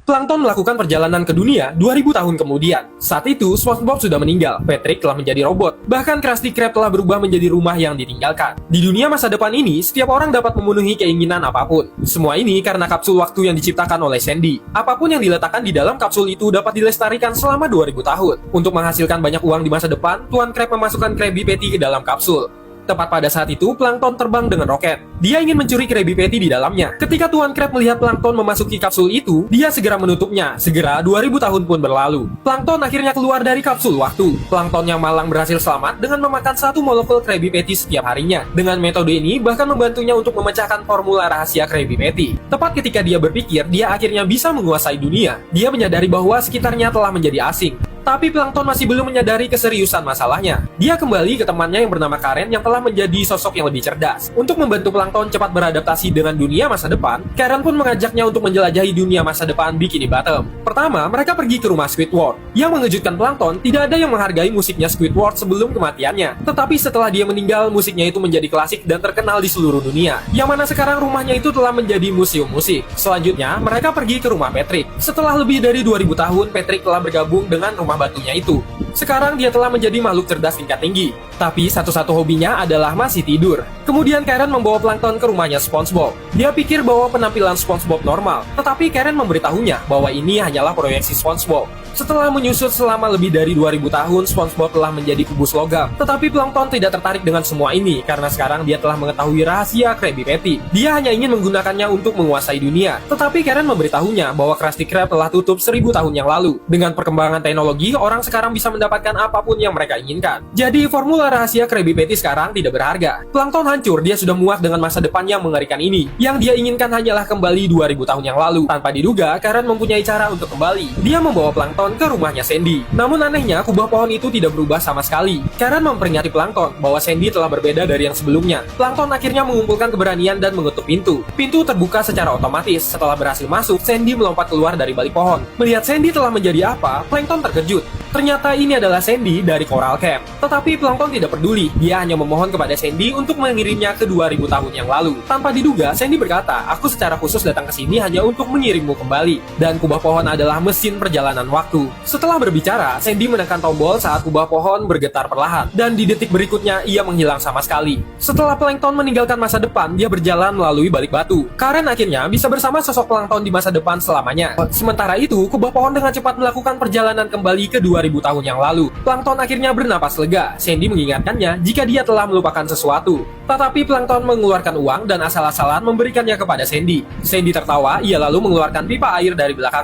Plankton melakukan perjalanan ke dunia 2000 tahun kemudian. Saat itu, SpongeBob sudah meninggal, Patrick telah menjadi robot, bahkan Krusty Krab telah berubah menjadi rumah yang ditinggalkan. Di dunia masa depan ini, setiap orang dapat memenuhi keinginan apapun. Semua ini karena kapsul waktu yang diciptakan oleh Sandy. Apapun yang diletakkan di dalam kapsul itu dapat dilestarikan selama 2000 tahun. Untuk menghasilkan banyak uang di masa depan, Tuan Krab memasukkan Krabby Patty ke dalam kapsul. Tepat pada saat itu, Plankton terbang dengan roket. Dia ingin mencuri Krabby Patty di dalamnya. Ketika Tuan Krab melihat Plankton memasuki kapsul itu, dia segera menutupnya. Segera 2000 tahun pun berlalu. Plankton akhirnya keluar dari kapsul waktu. Plankton yang malang berhasil selamat dengan memakan satu molekul Krabby Patty setiap harinya. Dengan metode ini bahkan membantunya untuk memecahkan formula rahasia Krabby Patty. Tepat ketika dia berpikir, dia akhirnya bisa menguasai dunia. Dia menyadari bahwa sekitarnya telah menjadi asing. Tapi Plankton masih belum menyadari keseriusan masalahnya. Dia kembali ke temannya yang bernama Karen yang telah menjadi sosok yang lebih cerdas. Untuk membantu Plankton cepat beradaptasi dengan dunia masa depan, Karen pun mengajaknya untuk menjelajahi dunia masa depan Bikini Bottom. Pertama, mereka pergi ke rumah Squidward. Yang mengejutkan Plankton, tidak ada yang menghargai musiknya Squidward sebelum kematiannya. Tetapi setelah dia meninggal, musiknya itu menjadi klasik dan terkenal di seluruh dunia. Yang mana sekarang rumahnya itu telah menjadi museum musik. Selanjutnya, mereka pergi ke rumah Patrick. Setelah lebih dari 2000 tahun, Patrick telah bergabung dengan rumah batunya itu. Sekarang dia telah menjadi makhluk cerdas tingkat tinggi. Tapi satu-satu hobinya adalah masih tidur. Kemudian Karen membawa Plankton ke rumahnya SpongeBob. Dia pikir bahwa penampilan SpongeBob normal, tetapi Karen memberitahunya bahwa ini hanyalah proyeksi SpongeBob. Setelah menyusut selama lebih dari 2000 tahun, SpongeBob telah menjadi kubus logam. Tetapi Plankton tidak tertarik dengan semua ini karena sekarang dia telah mengetahui rahasia Krabby Patty. Dia hanya ingin menggunakannya untuk menguasai dunia. Tetapi Karen memberitahunya bahwa Krusty Krab telah tutup 1000 tahun yang lalu. Dengan perkembangan teknologi, orang sekarang bisa mendapatkan apapun yang mereka inginkan. Jadi formula rahasia Krabby Patty sekarang tidak berharga. Plankton hancur, dia sudah muak dengan masa depan yang mengerikan ini. Yang dia inginkan hanyalah kembali 2000 tahun yang lalu. Tanpa diduga, Karen mempunyai cara untuk kembali. Dia membawa Plankton ke rumahnya Sandy. Namun anehnya, kubah pohon itu tidak berubah sama sekali. Karen memperingati Plankton bahwa Sandy telah berbeda dari yang sebelumnya. Plankton akhirnya mengumpulkan keberanian dan mengetuk pintu. Pintu terbuka secara otomatis. Setelah berhasil masuk, Sandy melompat keluar dari balik pohon. Melihat Sandy telah menjadi apa, Plankton terkejut. Ternyata ini adalah Sandy dari Coral Camp. Tetapi Plankton tidak peduli. Dia hanya memohon kepada Sandy untuk mengirimnya ke 2000 tahun yang lalu. Tanpa diduga, Sandy berkata, "Aku secara khusus datang ke sini hanya untuk mengirimmu kembali." Dan kubah pohon adalah mesin perjalanan waktu. Setelah berbicara, Sandy menekan tombol saat kubah pohon bergetar perlahan. Dan di detik berikutnya, ia menghilang sama sekali. Setelah Plankton meninggalkan masa depan, dia berjalan melalui balik batu. Karen akhirnya bisa bersama sosok Plankton di masa depan selamanya. Sementara itu, kubah pohon dengan cepat melakukan perjalanan kembali ke 2000 tahun yang lalu. Plankton akhirnya bernapas lega. Sandy mengingatkannya jika dia telah melupakan sesuatu. Tetapi Plankton mengeluarkan uang dan asal-asalan memberikannya kepada Sandy. Sandy tertawa, ia lalu mengeluarkan pipa air dari belakang.